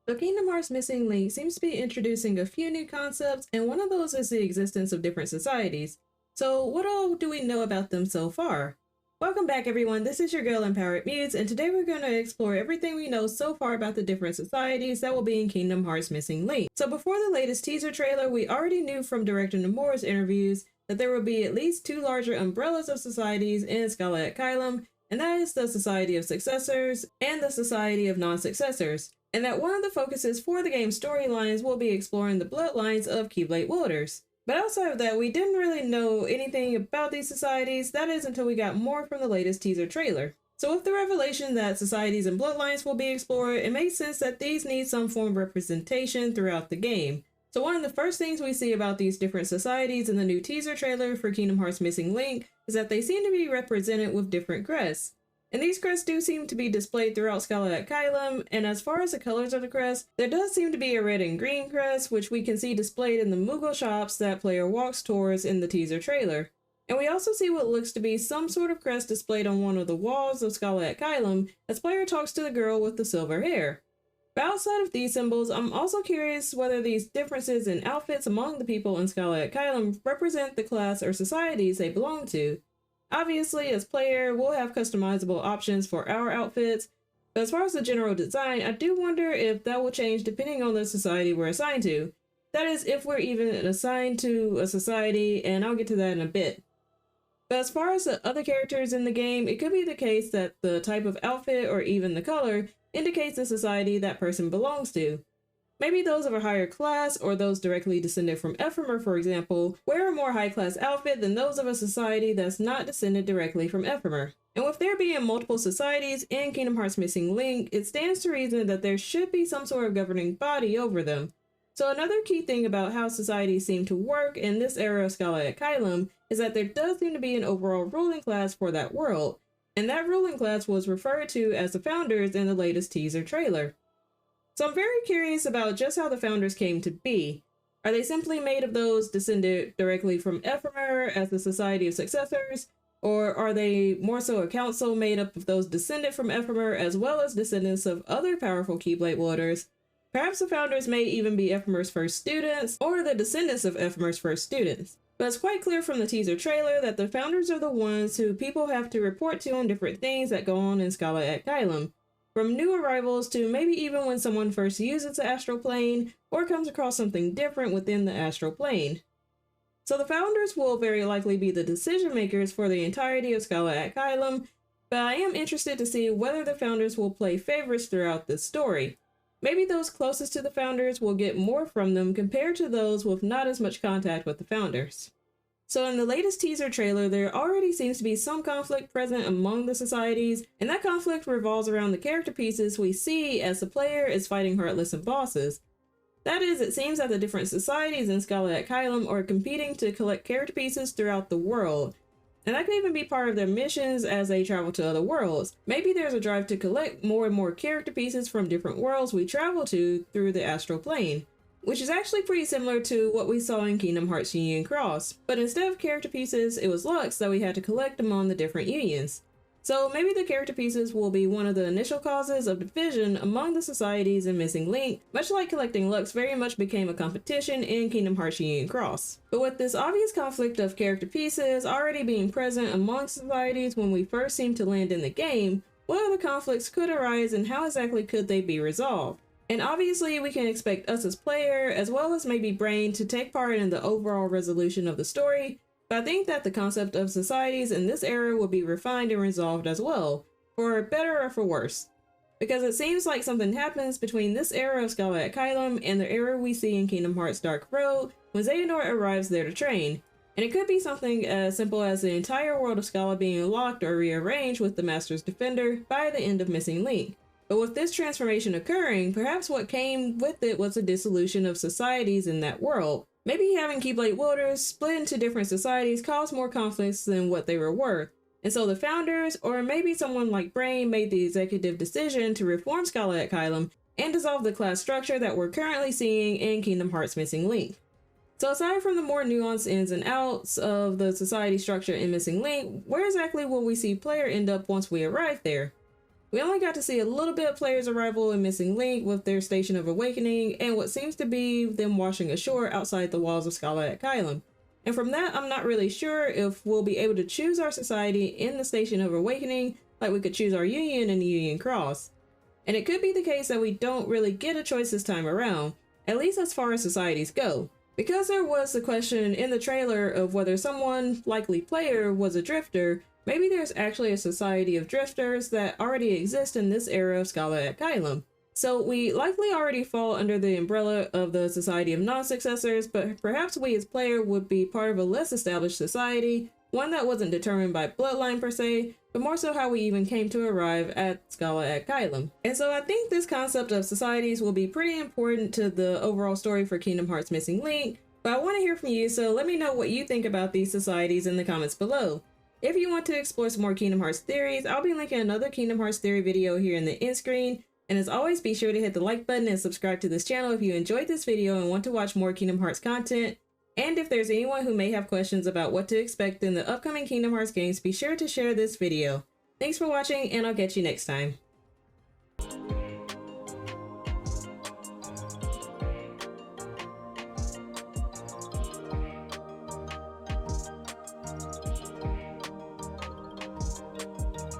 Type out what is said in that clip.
So Kingdom Hearts Missing Link seems to be introducing a few new concepts, and one of those is the existence of different societies. So what all do we know about them so far? Welcome back everyone, this is your girl Empowered Muse, and today we're going to explore everything we know so far about the different societies that will be in Kingdom Hearts Missing Link. So before the latest teaser trailer, we already knew from Director Nomura's interviews that there will be at least two larger umbrellas of societies in Scarlet Kylam, and that is the Society of Successors and the Society of Non-Successors, and that one of the focuses for the game's storylines will be exploring the bloodlines of Keyblade wielders. But outside of that, we didn't really know anything about these societies, that is until we got more from the latest teaser trailer. So with the revelation that societies and bloodlines will be explored, it makes sense that these need some form of representation throughout the game. So one of the first things we see about these different societies in the new teaser trailer for Kingdom Hearts Missing Link is that they seem to be represented with different crests. And these crests do seem to be displayed throughout Scarlet Kylam, and as far as the colors of the crest, there does seem to be a red and green crest, which we can see displayed in the Moogle shops that player walks towards in the teaser trailer. And we also see what looks to be some sort of crest displayed on one of the walls of Scarlet Kylam as player talks to the girl with the silver hair. But outside of these symbols, I'm also curious whether these differences in outfits among the people in Scarlet Kylam represent the class or societies they belong to. Obviously, as player, we'll have customizable options for our outfits, but as far as the general design, I do wonder if that will change depending on the society we're assigned to. That is, if we're even assigned to a society, and I'll get to that in a bit. But as far as the other characters in the game, it could be the case that the type of outfit or even the color indicates the society that person belongs to. Maybe those of a higher class, or those directly descended from Ephemer, for example, wear a more high-class outfit than those of a society that's not descended directly from Ephemer. And with there being multiple societies in Kingdom Hearts Missing Link, it stands to reason that there should be some sort of governing body over them. So another key thing about how societies seem to work in this era of Scarlet Kylam is that there does seem to be an overall ruling class for that world, and that ruling class was referred to as the Founders in the latest teaser trailer. So I'm very curious about just how the Founders came to be. Are they simply made of those descended directly from Ephemer as the Society of Successors? Or are they more so a council made up of those descended from Ephemer as well as descendants of other powerful Keyblade wielders? Perhaps the Founders may even be Ephemer's first students, or the descendants of Ephemer's first students. But it's quite clear from the teaser trailer that the Founders are the ones who people have to report to on different things that go on in Scarlet Kylam. From new arrivals to maybe even when someone first uses the astral plane or comes across something different within the astral plane. So the Founders will very likely be the decision makers for the entirety of Scarlet Kylam, but I am interested to see whether the Founders will play favorites throughout this story. Maybe those closest to the Founders will get more from them compared to those with not as much contact with the Founders. So in the latest teaser trailer, there already seems to be some conflict present among the societies, and that conflict revolves around the character pieces we see as the player is fighting Heartless and bosses. That is, it seems that the different societies in Scarlet Kylam are competing to collect character pieces throughout the world. And that could even be part of their missions as they travel to other worlds. Maybe there's a drive to collect more and more character pieces from different worlds we travel to through the astral plane, which is actually pretty similar to what we saw in Kingdom Hearts Union Cross, but instead of character pieces, it was Lux that we had to collect among the different unions. So maybe the character pieces will be one of the initial causes of division among the societies in Missing Link, much like collecting Lux very much became a competition in Kingdom Hearts Union Cross. But with this obvious conflict of character pieces already being present among societies when we first seem to land in the game, what other conflicts could arise and how exactly could they be resolved? And obviously we can expect us as player, as well as maybe Brain, to take part in the overall resolution of the story, but I think that the concept of societies in this era will be refined and resolved as well, for better or for worse. Because it seems like something happens between this era of Scarlet Kylam and the era we see in Kingdom Hearts Dark Road when Xehanort arrives there to train. And it could be something as simple as the entire world of Scala being locked or rearranged with the Master's Defender by the end of Missing Link. But with this transformation occurring, perhaps what came with it was a dissolution of societies in that world. Maybe having Keyblade wielders split into different societies caused more conflicts than what they were worth. And so the Founders, or maybe someone like Brain, made the executive decision to reform Scarlet Kylam and dissolve the class structure that we're currently seeing in Kingdom Hearts Missing Link. So aside from the more nuanced ins and outs of the society structure in Missing Link, where exactly will we see player end up once we arrive there? We only got to see a little bit of players' arrival in Missing Link with their Station of Awakening and what seems to be them washing ashore outside the walls of Scala at Kylum. And from that, I'm not really sure if we'll be able to choose our society in the Station of Awakening like we could choose our union in the Union Cross. And it could be the case that we don't really get a choice this time around, at least as far as societies go. Because there was the question in the trailer of whether someone, likely player, was a drifter, maybe there's actually a society of drifters that already exist in this era of Scala at Kylum. So we likely already fall under the umbrella of the Society of Non-Successors, but perhaps we as player would be part of a less established society, one that wasn't determined by bloodline per se, but more so how we even came to arrive at Scala at Kylum. And so I think this concept of societies will be pretty important to the overall story for Kingdom Hearts Missing Link, but I want to hear from you, so let me know what you think about these societies in the comments below. If you want to explore some more Kingdom Hearts theories, I'll be linking another Kingdom Hearts theory video here in the end screen. And as always, be sure to hit the like button and subscribe to this channel if you enjoyed this video and want to watch more Kingdom Hearts content. And if there's anyone who may have questions about what to expect in the upcoming Kingdom Hearts games, be sure to share this video. Thanks for watching, and I'll catch you next time.